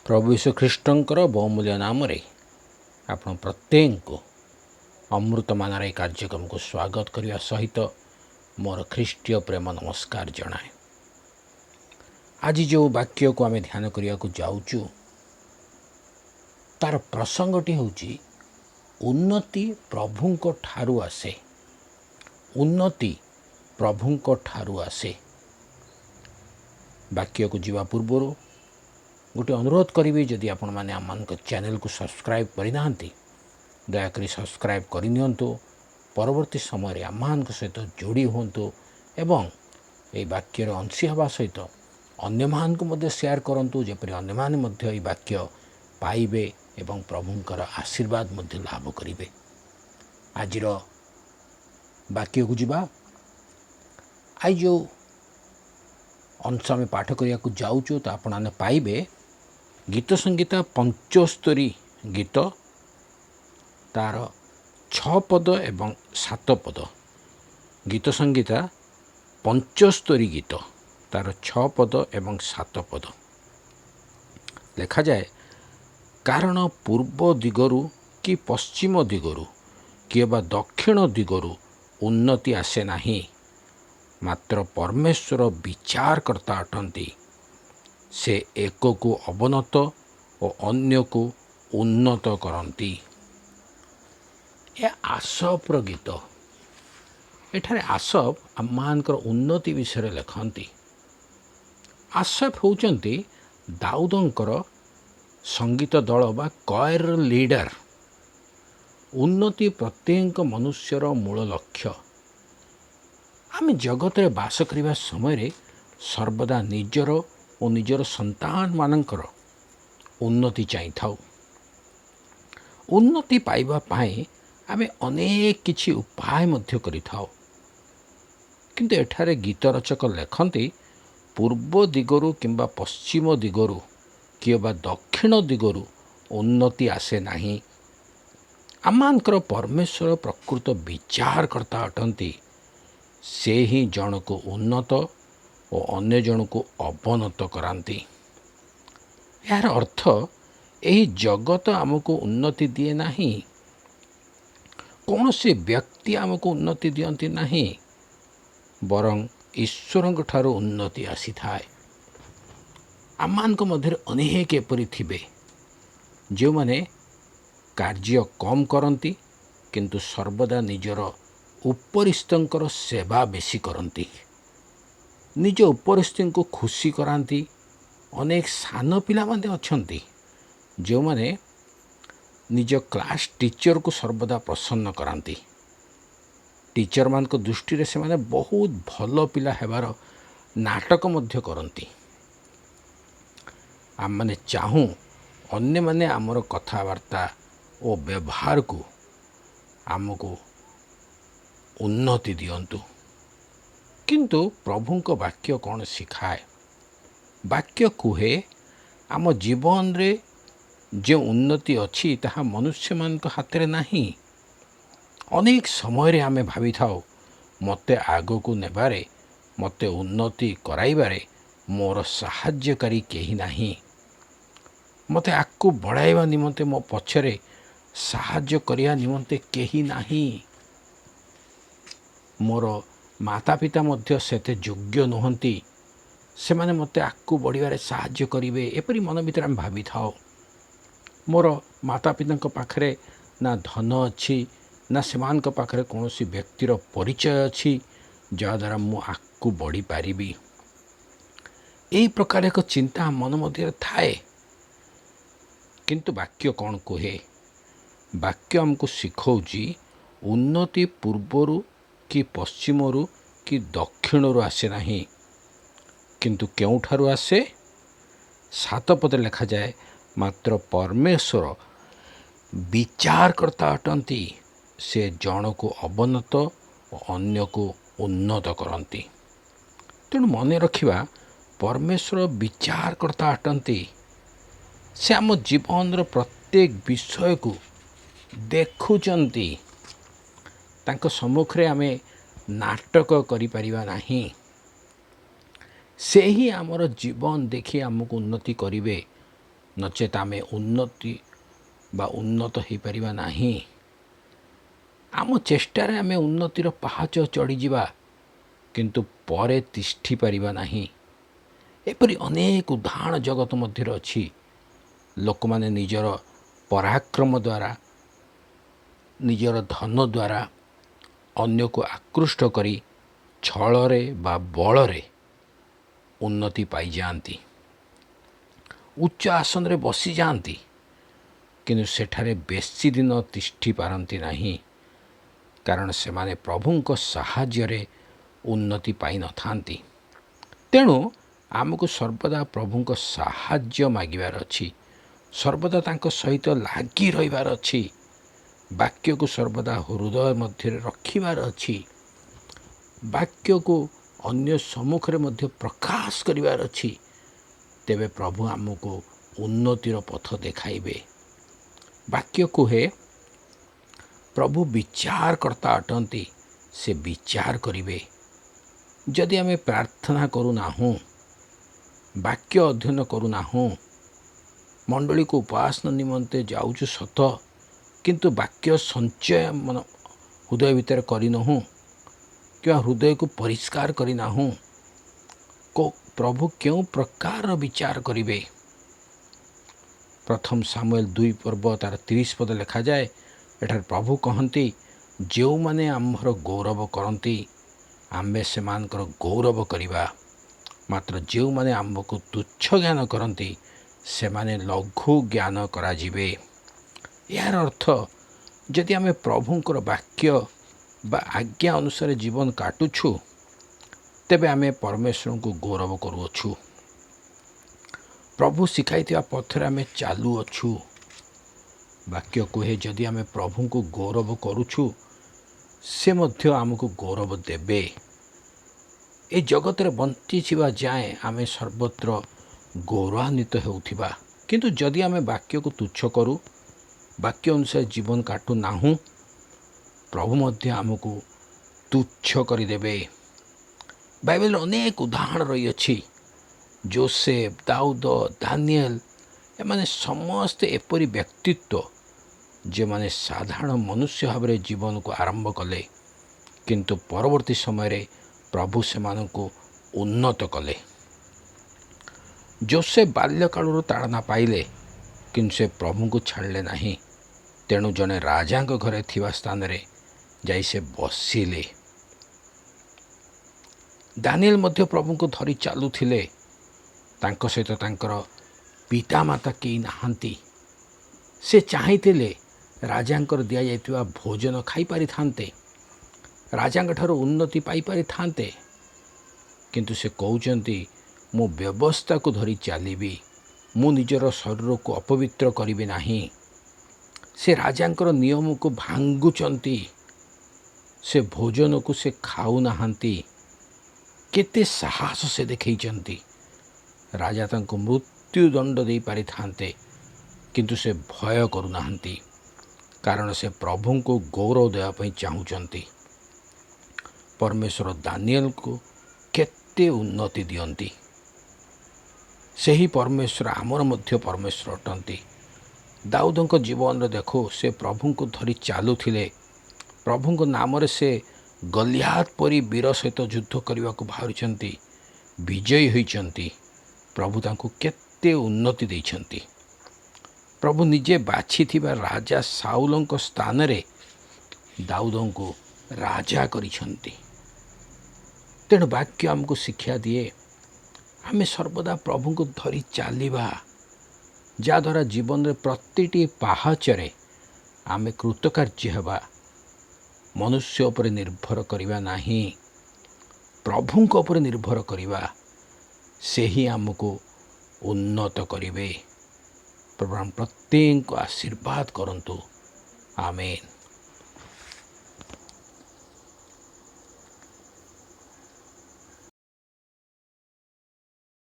प्रभु यीशु ख्रीष्टर बहुमूल्य नाम आपण प्रत्येक को अमृतमान कार्यक्रम को स्वागत करने सहित मोर ख्रीष्टीय प्रेम नमस्कार जनाए। आज जो वाक्य को आम ध्यान करने को जाऊँ तार प्रसंगटी हूँ उन्नति प्रभुंक ठारू आसे। उन्नति प्रभुंक ठारू आसे। वाक्य को जीवा पूर्व गोटे अनुरोध करी जदि आपण मैंने आम चैनल को सब्सक्राइब करना दयाक सब्सक्राइब करनी परवर्ती समय आम सहित जोड़ी हूँ एवं ये वाक्यर अंशी हवा सहित अन्य मान को शेयर करूँ जपरी अन्य माने वाक्य पाइबे एवं प्रभुंकर आशीर्वाद लाभ करेंगे। आज वाक्य को जीवा आज जो अंश आम पाठ करने को जाऊँ तो आपने पाइबे गीत संगीता 75 गीत तार 6 पद एवं 7 पद। गीत संगीता 75 गीत तार 6 पद एवं 7 पद लिखा जाए। कारण पूर्व दिगरु कि पश्चिम दिगरु कि बा दक्षिण दिगरु उन्नति आसे नाही, मात्र परमेश्वर विचारकर्ता अटंती। से एक को अवनत और अन्य को उन्नत करती। यह आसपर गीत। एठारे आसप आम मानकर उन्नति विषय लिखती। आसप होउचंती दाऊदंकर संगीत दल बा कॉयर लीडर। उन्नति प्रत्येक मनुष्यर मूल लक्ष्य। आम जगत रे बास करने समय सर्वदा निजर और निजर संतान मानकर उन्नति चाहिए था। उन्नति पाइबा पाए आमे अनेक किछि उपाय मध्य करि थाओ, किंतु एठारे गीत रचक लेखन्ति पूर्व दिगरु किंबा पश्चिम दिगरु कि बा दक्षिण दिगरु उन्नति आसे नाही। आमानकर परमेश्वर प्रकृत विचारकर्ता अटंती। से ही जन को उन्नत और अन्य जन को अवनत करांती। यार अर्थ यही जगत आमको उन्नति दिए नहीं, कौन से व्यक्ति आमको उन्नति दियंती नहीं, बरं ईश्वर ठारू उन्नति आसी थाए। आमानक मध्य अनेक एपरी थिबे जो माने कार्य कम करती किंतु सर्वदा निजर उपरिस्थंकर सेवा बेसी करती। निज उपरिस्थ को खुशी कराती। अनेक सान पिला माने अछंती जो माने निज क्लास टीचर को सर्वदा प्रसन्न कराती। टीचर मान को दृष्टि से माने बहुत भल पिला हेबार नाटक मध्य करती। आम माने चाहूँ अन्य माने आमर कथबार्ता और व्यवहार को आमको उन्नति दियंतु। किंतु प्रभुंक वाक्य कौन शिखाए? वाक्य कुहे आम जीवन रे जो उन्नति अच्छी ताहा मनुष्य मान हाथ में नहीं। अनेक समय आमे भावी थाओ मते आगो को नेबारे मते उन्नति कराइबारे मोर सहायकारी केही नहीं। मते आगको बढ़ाइबा निमंते मो पछरे सहाय्य करिया निमंते केही नहीं। मोर माता पिता मध्य सेते योग्य नुहंती, से माने मते आगको बढ़िबारे सहाय्य करिवे एपरि मन भीतर आम भावी थाओ। मोर माता पिता पाखरे ना धन अच्छी ना सेमानक पाखरे कौनसी व्यक्तिर परिचय अच्छी जद्वारा मु आगको बढ़ी पारिबी। एही प्रकार एक चिंता मन मध्य थाए। किंतु वाक्य कौन कहे? वाक्य हमको शिखौची उन्नति पूर्वरु कि पश्चिमरु कि दक्षिणरु आसे नहीं, किंतु केउठारु आसे? 7 पद लिखा जाए। मात्र परमेश्वर विचारकर्ता अटंती। से जन को अवनत और अन्य को उन्नत करती। तेणु मन रखिबा परमेश्वर विचारकर्ता अटंती। से आम जीवन प्रत्येक विषय को देखुचंती। तांको सम्मुख रे आमे नाटक करि परिबा नाही। से ही आमर जीवन देखी आमको उन्नति करिवे ନଚେତ୍ ଆମେ ଉନ୍ନତି ବା ଉନ୍ନତ ହୋଇପାରିବା ନାହିଁ। ଆମ ଚେଷ୍ଟାରେ ଆମେ ଉନ୍ନତିର ପାହାଚ ଚଢ଼ିଯିବା, କିନ୍ତୁ ପରେ ତିଷ୍ଠି ପାରିବା ନାହିଁ। ଏପରି ଅନେକ ଉଦାହରଣ ଜଗତ ମଧ୍ୟରେ ଅଛି। ଲୋକମାନେ ନିଜର ପରାକ୍ରମ ଦ୍ୱାରା, ନିଜର ଧନ ଦ୍ୱାରା ଅନ୍ୟକୁ ଆକୃଷ୍ଟ କରି ଛଳରେ ବା ବଳରେ ଉନ୍ନତି ପାଇଯାଆନ୍ତି, ଉଚ୍ଚ ଆସନରେ ବସିଯାଆନ୍ତି, କିନ୍ତୁ ସେଠାରେ ବେଶୀ ଦିନ ତିଷ୍ଠି ପାରନ୍ତି ନାହିଁ, କାରଣ ସେମାନେ ପ୍ରଭୁଙ୍କ ସାହାଯ୍ୟରେ ଉନ୍ନତି ପାଇନଥାନ୍ତି। ତେଣୁ ଆମକୁ ସର୍ବଦା ପ୍ରଭୁଙ୍କ ସାହାଯ୍ୟ ମାଗିବାର ଅଛି, ସର୍ବଦା ତାଙ୍କ ସହିତ ଲାଗି ରହିବାର ଅଛି, ବାକ୍ୟକୁ ସର୍ବଦା ହୃଦୟ ମଧ୍ୟରେ ରଖିବାର ଅଛି, ବାକ୍ୟକୁ ଅନ୍ୟ ସମ୍ମୁଖରେ ମଧ୍ୟ ପ୍ରକାଶ କରିବାର ଅଛି। ତେବେ ପ୍ରଭୁ ଆମକୁ ଉନ୍ନତିର ପଥ ଦେଖାଇବେ। ବାକ୍ୟ କୁହେ, ପ୍ରଭୁ ବିଚାରକର୍ତ୍ତା ଅଟନ୍ତି, ସେ ବିଚାର କରିବେ। ଯଦି ଆମେ ପ୍ରାର୍ଥନା କରୁନାହୁଁ, ବାକ୍ୟ ଅଧ୍ୟୟନ କରୁନାହୁଁ, ମଣ୍ଡଳୀକୁ ଉପାସନା ନିମନ୍ତେ ଯାଉଛୁ ସତ, କିନ୍ତୁ ବାକ୍ୟ ସଞ୍ଚୟ ହୃଦୟ ଭିତରେ କରିନାହୁଁ କିମ୍ବା ହୃଦୟକୁ ପରିଷ୍କାର କରିନାହୁଁ, ପ୍ରଭୁ କେଉଁ ପ୍ରକାରର ବିଚାର କରିବେ? ପ୍ରଥମ ସାମୁଏଲ 2 ପର୍ବ ତାର 30 ପଦ ଲେଖାଯାଏ। ଏଠାରେ ପ୍ରଭୁ କହନ୍ତି, ଯେଉଁମାନେ ଆମର ଗୌରବ କରନ୍ତି ଆମ୍ଭେ ସେମାନଙ୍କର ଗୌରବ କରିବା, ମାତ୍ର ଯେଉଁମାନେ ଆମକୁ ତୁଚ୍ଛ ଜ୍ଞାନ କରନ୍ତି ସେମାନେ ଲଘୁ ଜ୍ଞାନ କରାଯିବେ। ଏହାର ଅର୍ଥ, ଯଦି ଆମେ ପ୍ରଭୁଙ୍କର ବାକ୍ୟ ବା ଆଜ୍ଞା ଅନୁସାରେ ଜୀବନ କାଟୁଛୁ, ତେବେ ଆମେ ପରମେଶ୍ୱରଙ୍କୁ ଗୌରବ କରୁଅଛୁ। ପ୍ରଭୁ ଶିଖାଇଥିବା ପଥରେ ଆମେ ଚାଲୁଅଛୁ। ବାକ୍ୟ କୁହେ, ଯଦି ଆମେ ପ୍ରଭୁଙ୍କୁ ଗୌରବ କରୁଛୁ, ସେ ମଧ୍ୟ ଆମକୁ ଗୌରବ ଦେବେ। ଏ ଜଗତରେ ବଞ୍ଚିଥିବା ଯାଏଁ ଆମେ ସର୍ବତ୍ର ଗୌରବାନ୍ୱିତ ହେଉଥିବା, କିନ୍ତୁ ଯଦି ଆମେ ବାକ୍ୟକୁ ତୁଚ୍ଛ କରୁ, ବାକ୍ୟ ଅନୁସାରେ ଜୀବନ କାଟୁନାହୁଁ, ପ୍ରଭୁ ମଧ୍ୟ ଆମକୁ ତୁଚ୍ଛ କରିଦେବେ। ବାଇବେଲରେ ଅନେକ ଉଦାହରଣ ରହିଅଛି। ଯୋସେଫ, ଦାଉଦ, ଦାନିଏଲ, ଏମାନେ ସମସ୍ତେ ଏପରି ବ୍ୟକ୍ତିତ୍ୱ ଯେଉଁମାନେ ସାଧାରଣ ମନୁଷ୍ୟ ଭାବରେ ଜୀବନକୁ ଆରମ୍ଭ କଲେ, କିନ୍ତୁ ପରବର୍ତ୍ତୀ ସମୟରେ ପ୍ରଭୁ ସେମାନଙ୍କୁ ଉନ୍ନତ କଲେ। ଯୋସେଫ ବାଲ୍ୟକାଳରୁ ତାଡ଼ନା ପାଇଲେ, କିନ୍ତୁ ସେ ପ୍ରଭୁଙ୍କୁ ଛାଡ଼ିଲେ ନାହିଁ। ତେଣୁ ଜଣେ ରାଜାଙ୍କ ଘରେ ଥିବା ସ୍ଥାନରେ ଯାଇ ସେ ବସିଲେ। ଦାନିଏଲ ମଧ୍ୟ ପ୍ରଭୁଙ୍କୁ ଧରି ଚାଲୁଥିଲେ। ତାଙ୍କ ସହିତ ତାଙ୍କର ପିତାମାତା କେହି ନାହାନ୍ତି। ସେ ଚାହିଁଥିଲେ ରାଜାଙ୍କର ଦିଆଯାଇଥିବା ଭୋଜନ ଖାଇପାରିଥାନ୍ତେ, ରାଜାଙ୍କଠାରୁ ଉନ୍ନତି ପାଇପାରିଥାନ୍ତେ, କିନ୍ତୁ ସେ କହୁଛନ୍ତି, ମୁଁ ବ୍ୟବସ୍ଥାକୁ ଧରି ଚାଲିବି, ମୁଁ ନିଜର ଶରୀରକୁ ଅପବିତ୍ର କରିବି ନାହିଁ। ସେ ରାଜାଙ୍କର ନିୟମକୁ ଭାଙ୍ଗୁଛନ୍ତି, ସେ ଭୋଜନକୁ ସେ ଖାଉନାହାନ୍ତି। କେତେ ସାହସ ସେ ଦେଖାଇଛନ୍ତି। ରାଜା ତାଙ୍କୁ ମୃତ୍ୟୁଦଣ୍ଡ ଦେଇପାରିଥାନ୍ତେ, କିନ୍ତୁ ସେ ଭୟ କରୁନାହାନ୍ତି, କାରଣ ସେ ପ୍ରଭୁଙ୍କୁ ଗୌରବ ଦେବା ପାଇଁ ଚାହୁଁଛନ୍ତି। ପରମେଶ୍ୱର ଦାନିଏଲକୁ କେତେ ଉନ୍ନତି ଦିଅନ୍ତି। ସେହି ପରମେଶ୍ୱର ଆମର ମଧ୍ୟ ପରମେଶ୍ୱର ଅଟନ୍ତି। ଦାଉଦଙ୍କ ଜୀବନରେ ଦେଖୁ, ସେ ପ୍ରଭୁଙ୍କୁ ଧରି ଚାଲୁଥିଲେ। ପ୍ରଭୁଙ୍କ ନାମରେ ସେ ଗଲିଆଦ ପରି ବୀର ସହିତ ଯୁଦ୍ଧ କରିବାକୁ ବାହାରିଛନ୍ତି, ବିଜୟୀ ହୋଇଛନ୍ତି। ପ୍ରଭୁ ତାଙ୍କୁ କେତେ ଉନ୍ନତି ଦେଇଛନ୍ତି। ପ୍ରଭୁ ନିଜେ ବାଛିଥିବା ରାଜା ସାଉଲଙ୍କ ସ୍ଥାନରେ ଦାଉଦଙ୍କୁ ରାଜା କରିଛନ୍ତି। ତେଣୁ ବାକ୍ୟ ଆମକୁ ଶିକ୍ଷା ଦିଏ, ଆମେ ସର୍ବଦା ପ୍ରଭୁଙ୍କୁ ଧରି ଚାଲିବା, ଯାହାଦ୍ୱାରା ଜୀବନରେ ପ୍ରତିଟି ପାହାଚରେ ଆମେ କୃତକାର୍ଯ୍ୟ ହେବା। ମନୁଷ୍ୟ ଉପରେ ନିର୍ଭର କରିବା ନାହିଁ, ପ୍ରଭୁଙ୍କ ଉପରେ ନିର୍ଭର କରିବା। ସେହି ଆମକୁ ଉନ୍ନତ କରିବେ। ପ୍ରଭୁ ପ୍ରତ୍ୟେକଙ୍କୁ ଆଶୀର୍ବାଦ କରନ୍ତୁ। ଆମେନ୍।